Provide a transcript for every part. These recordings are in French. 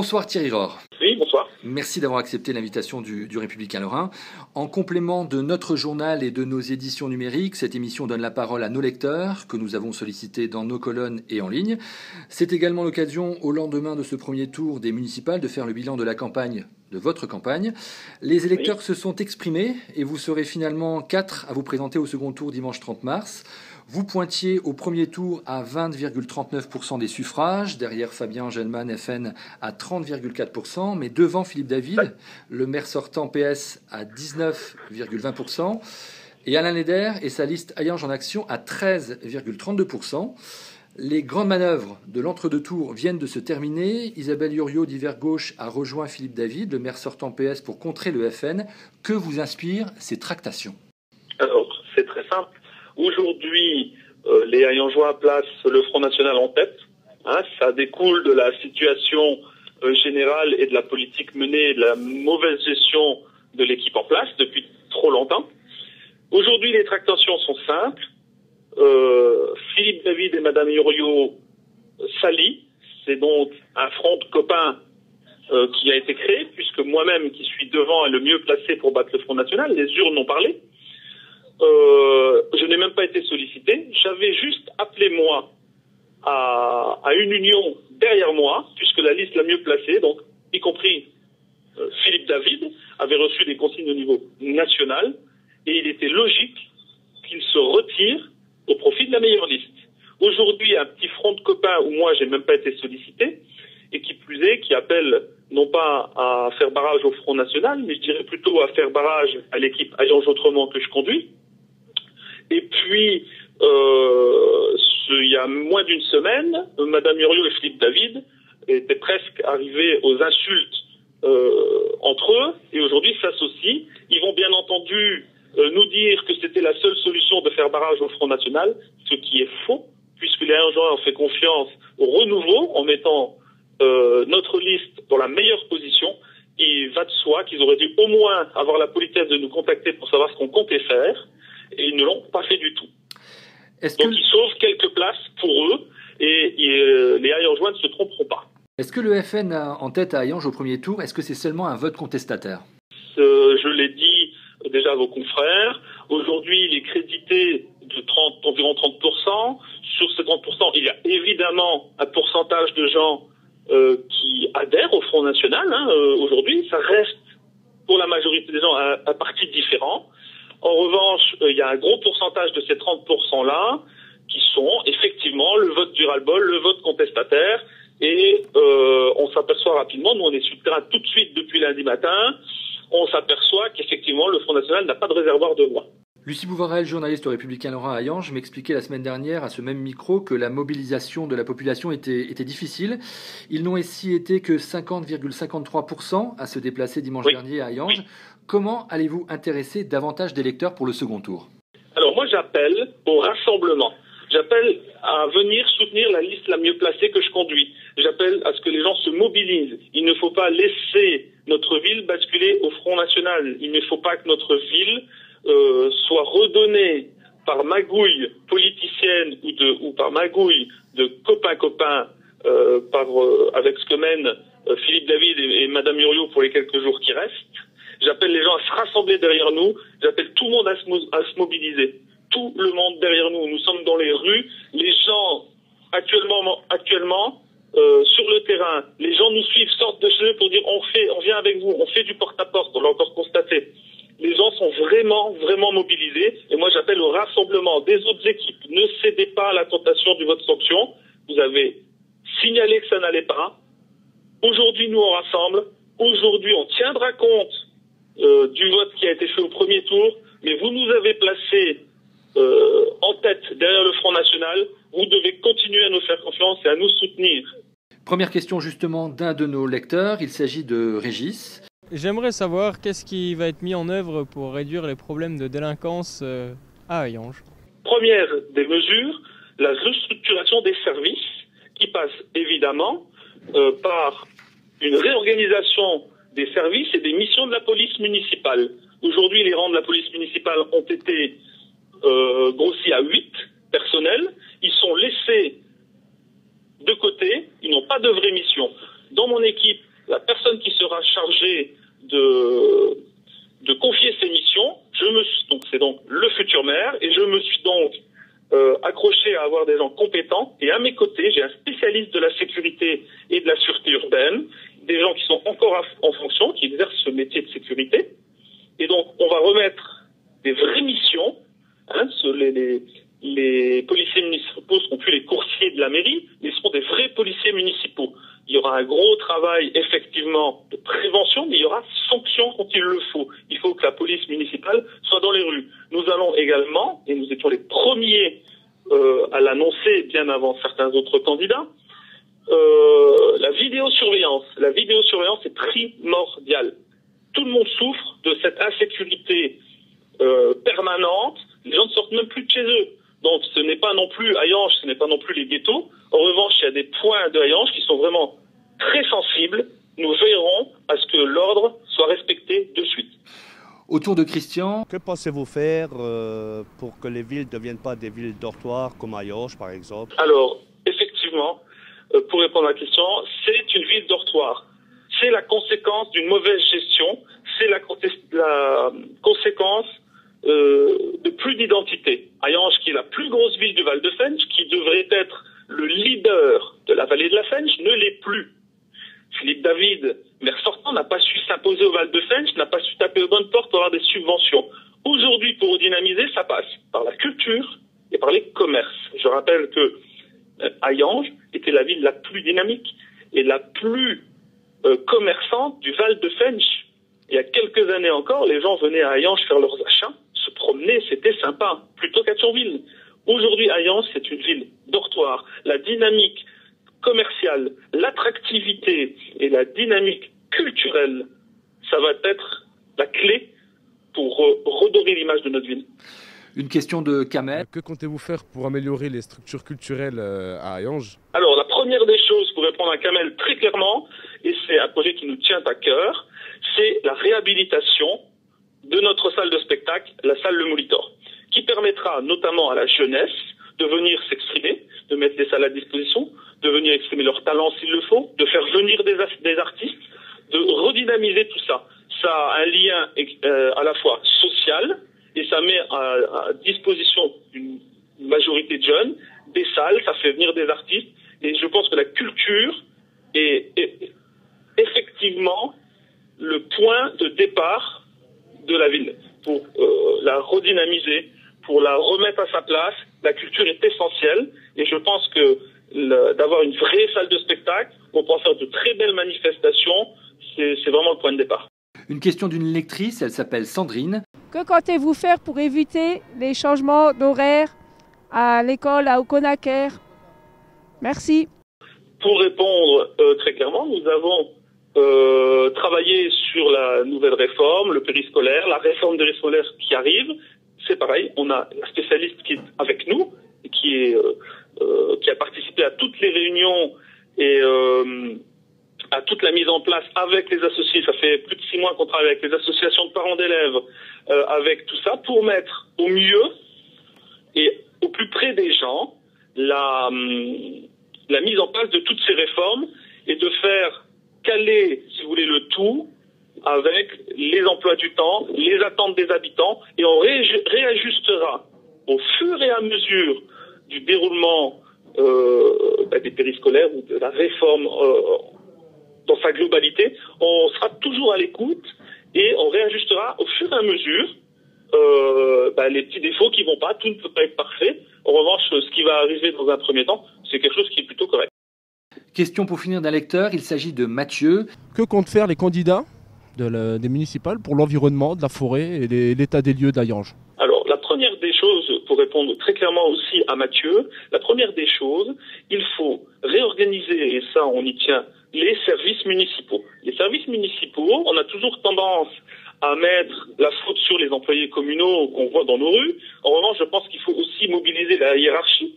Bonsoir Thierry Rohr. Oui, bonsoir. Merci d'avoir accepté l'invitation du Républicain Lorrain. En complément de notre journal et de nos éditions numériques, cette émission donne la parole à nos lecteurs que nous avons sollicités dans nos colonnes et en ligne. C'est également l'occasion, au lendemain de ce premier tour des municipales, de faire le bilan de la campagne, de votre campagne. Les électeurs se sont exprimés et vous serez finalement 4 à vous présenter au second tour dimanche 30 mars. Vous pointiez au premier tour à 20,39% des suffrages, derrière Fabien Angelman, FN, à 30,4%, mais devant Philippe David, le maire sortant PS, à 19,20%, et Alain Leder et sa liste Hayange en Action à 13,32%. Les grandes manœuvres de l'entre-deux tours viennent de se terminer. Isabelle Iorio d'Hiver Gauche a rejoint Philippe David, le maire sortant PS, pour contrer le FN. Que vous inspirent ces tractations? Alors, c'est très simple. Aujourd'hui, les Hayangeois placent le Front National en tête. Ça découle de la situation générale et de la politique menée, de la mauvaise gestion de l'équipe en place depuis trop longtemps. Aujourd'hui, les tractations sont simples. Philippe David et Madame Iorio s'allient. C'est donc un front de copains qui a été créé, puisque moi-même, qui suis devant, est le mieux placé pour battre le Front National. Les urnes ont parlé. Je n'ai même pas été sollicité. J'avais juste appelé moi à une union derrière moi, puisque la liste la mieux placée, donc y compris Philippe David, avait reçu des consignes au niveau national, et il était logique qu'il se retire au profit de la meilleure liste. Aujourd'hui, un petit front de copains où moi j'ai même pas été sollicité, et qui plus est, qui appelle non pas à faire barrage au Front National, mais je dirais plutôt à faire barrage à l'équipe Hayange Autrement que je conduis. Et puis, il y a moins d'une semaine, Madame Iorio et Philippe David étaient presque arrivés aux insultes entre eux, et aujourd'hui s'associent. Ils vont bien entendu nous dire que c'était la seule solution de faire barrage au Front National, ce qui est faux, puisque les Hayangeois ont fait confiance au renouveau en mettant notre liste dans la meilleure position. Il va de soi qu'ils auraient dû au moins avoir la politesse de nous contacter pour savoir ce qu'on comptait faire, et ils ne l'ont pas fait du tout. Donc ils sauvent quelques places pour eux, et les Hayangeois ne se tromperont pas. Est-ce que le FN a en tête à Hayange au premier tour? Est-ce que c'est seulement un vote contestataire? Je l'ai dit déjà à vos confrères. Aujourd'hui, il est crédité de environ 30%. Sur ces 30%, il y a évidemment un pourcentage de gens qui adhèrent au Front National. Aujourd'hui, ça reste pour la majorité des gens un parti différent. En revanche, il y a un gros pourcentage de ces 30%-là qui sont effectivement le vote du ras-le-bol, le vote contestataire, et on s'aperçoit rapidement, nous on est sur le terrain tout de suite depuis lundi matin, on s'aperçoit qu'effectivement le Front National n'a pas de réservoir de voix. Lucie Bouvarel, journaliste au Républicain Lorrain à Hayange, m'expliquait la semaine dernière à ce même micro que la mobilisation de la population était difficile. Ils n'ont ici été que 50,53% à se déplacer dimanche dernier à Hayange. Comment allez-vous intéresser davantage d'électeurs pour le second tour? Alors moi j'appelle au rassemblement. J'appelle à venir soutenir la liste la mieux placée que je conduis. J'appelle à ce que les gens se mobilisent. Il ne faut pas laisser notre ville basculer au Front National. Il ne faut pas que notre ville soit redonnée par magouille politicienne ou par magouille de copains-copains avec ce que mènent Philippe David et Madame Iorio pour les quelques jours qui restent. J'appelle les gens à se rassembler derrière nous. J'appelle tout le monde à se mobiliser. Tout le monde derrière nous. Nous sommes dans les rues. Les gens, actuellement sur le terrain, les gens nous suivent, sortent de chez eux pour dire on vient avec vous, on fait du porte-à-porte, on l'a encore constaté. Les gens sont vraiment, vraiment mobilisés. Et moi, j'appelle au rassemblement des autres équipes. Ne cédez pas à la tentation du vote sanction. Vous avez signalé que ça n'allait pas. Aujourd'hui, nous, on rassemble. Aujourd'hui, on tiendra compte du vote qui a été fait au premier tour. Mais vous nous avez placés en tête derrière le Front National. Vous devez continuer à nous faire confiance et à nous soutenir. Première question justement d'un de nos lecteurs. Il s'agit de Régis. J'aimerais savoir qu'est-ce qui va être mis en œuvre pour réduire les problèmes de délinquance à Hayange. Première des mesures, la restructuration des services qui passe évidemment par une réorganisation des services et des missions de la police municipale. Aujourd'hui, les rangs de la police municipale ont été grossis à 8 personnels. Ils sont laissés de côté, ils n'ont pas de vraie mission. Dans mon équipe, la personne qui sera chargée de confier ces missions, c'est donc le futur maire, et je me suis donc accroché à avoir des gens compétents, et à mes côtés, j'ai un spécialiste de la sécurité et de la sûreté urbaine, des gens qui sont encore en fonction, qui exercent ce métier de sécurité, et donc on va remettre des vraies missions, les policiers municipaux seront plus les coursiers de la mairie, mais seront des vrais policiers municipaux. Il y aura un gros travail, effectivement, de prévention, mais il y aura sanction quand il le faut. Il faut que la police municipale soit dans les rues. Nous allons également, et nous étions les premiers à l'annoncer bien avant certains autres candidats, la vidéosurveillance. La vidéosurveillance est primordiale. Tout le monde souffre de cette insécurité permanente. Les gens ne sortent même plus de chez eux. Donc ce n'est pas non plus Hayange, ce n'est pas non plus les ghettos. En revanche, il y a des points de Hayange qui sont vraiment très sensibles. Nous veillerons à ce que l'ordre soit respecté de suite. Autour de Christian. Que pensez-vous faire pour que les villes ne deviennent pas des villes dortoirs comme Hayange par exemple? Alors, effectivement, pour répondre à la question, c'est une ville dortoir. C'est la conséquence d'une mauvaise gestion, c'est la conséquence de plus d'identité. Hayange, qui est la plus grosse ville du Val-de-Fensch, qui devrait être le leader de la vallée de la Fensch, ne l'est plus. Philippe David, maire sortant, n'a pas su s'imposer au Val-de-Fensch, n'a pas su taper aux bonnes portes pour avoir des subventions. Aujourd'hui, pour redynamiser, ça passe par la culture et par les commerces. Je rappelle que Hayange était la ville la plus dynamique et la plus commerçante du Val-de-Fensch. Il y a quelques années encore, les gens venaient à Hayange faire leurs achats, se promener, c'était sympa, plutôt qu'à Thionville. Aujourd'hui, Hayange, c'est une ville dortoir. La dynamique commerciale, l'attractivité et la dynamique culturelle, ça va être la clé pour redorer l'image de notre ville. Une question de Kamel. Que comptez-vous faire pour améliorer les structures culturelles à Hayange? Alors, la première des choses, pour répondre à Kamel très clairement, et c'est un projet qui nous tient à cœur, c'est la réhabilitation de notre salle de spectacle, la salle Le Molitor, qui permettra notamment à la jeunesse de venir s'exprimer, de mettre des salles à disposition, de venir exprimer leur talent s'il le faut, de faire venir des artistes, de redynamiser tout ça. Ça a un lien à la fois social, et ça met à disposition d'une majorité de jeunes des salles, ça fait venir des artistes, et je pense que la culture est effectivement le point de départ de la ville. Pour la redynamiser, pour la remettre à sa place, la culture est essentielle, et je pense que d'avoir une vraie salle de spectacle, on peut faire de très belles manifestations, c'est vraiment le point de départ. Une question d'une lectrice, elle s'appelle Sandrine. Que comptez-vous faire pour éviter les changements d'horaire à l'école à Auconaquer? Merci. Pour répondre très clairement, nous avons travaillé sur la nouvelle réforme, le périscolaire, la réforme du périscolaire qui arrive. C'est pareil, on a un spécialiste qui est avec nous, qui a participé à toutes les réunions et à toute la mise en place avec les associés. Ça fait plus de 6 mois qu'on travaille avec les associations de parents d'élèves, avec tout ça, pour mettre au mieux et au plus près des gens la mise en place de toutes ces réformes et de faire caler, si vous voulez, le tout avec les emplois du temps, les attentes des habitants, et on réajustera au fur et à mesure du déroulement des périscolaires ou de la réforme dans sa globalité. On sera toujours à l'écoute et on réajustera au fur et à mesure les petits défauts qui vont pas, tout ne peut pas être parfait. En revanche, ce qui va arriver dans un premier temps, c'est quelque chose qui est plutôt correct. Question pour finir d'un lecteur, il s'agit de Mathieu. Que comptent faire les candidats des municipales pour l'environnement, de la forêt et l'état des lieux d'Hayange? Alors, la première des choses, pour répondre très clairement aussi à Mathieu, la première des choses, il faut réorganiser, et ça on y tient, les services municipaux. Les services municipaux, on a toujours tendance à mettre la faute sur les employés communaux qu'on voit dans nos rues. En revanche, je pense qu'il faut aussi mobiliser la hiérarchie,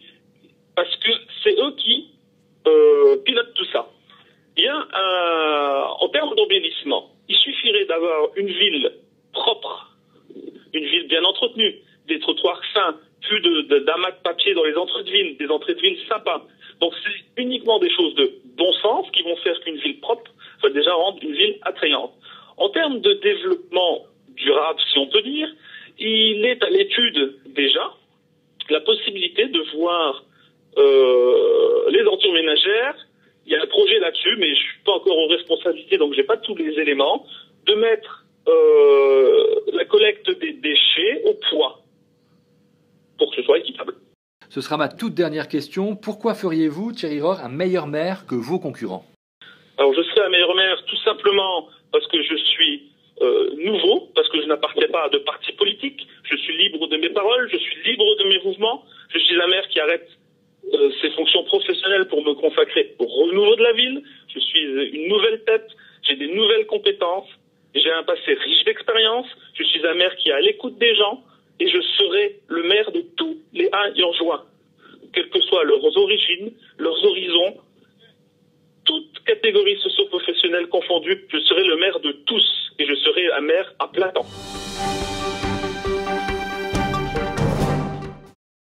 parce que c'est eux qui pilotent tout ça. Il y a en termes d'embellissement, il suffirait d'avoir une ville propre, une ville bien entretenue, des trottoirs sains, plus d'amas de papier dans les entrées de ville, des entrées de ville sympas. Donc c'est uniquement des choses de bon sens qui vont faire qu'une ville propre va déjà la rendre une ville attrayante. En termes de développement durable, si on peut dire, il est à l'étude déjà la possibilité de voir les ordures ménagères. Il y a un projet là-dessus, mais je suis pas encore aux responsabilités, donc j'ai pas tous les éléments, de mettre la collecte des déchets au poids pour que ce soit équitable. Ce sera ma toute dernière question. Pourquoi feriez-vous, Thierry Rohr, un meilleur maire que vos concurrents? Alors je serai un meilleur maire tout simplement parce que je suis nouveau, parce que je n'appartiens pas à de parti politique, je suis libre de mes paroles, je suis libre de mes mouvements, je suis un maire qui arrête ses fonctions professionnelles pour me consacrer au renouveau de la ville, je suis une nouvelle tête, j'ai des nouvelles compétences, j'ai un passé riche d'expérience, je suis un maire qui est à l'écoute des gens, et je serai le maire de tous les Hayengeois, quelles que soient leurs origines, leurs horizons, toutes catégories socio-professionnelles confondues, je serai le maire de tous, et je serai un maire à plein temps.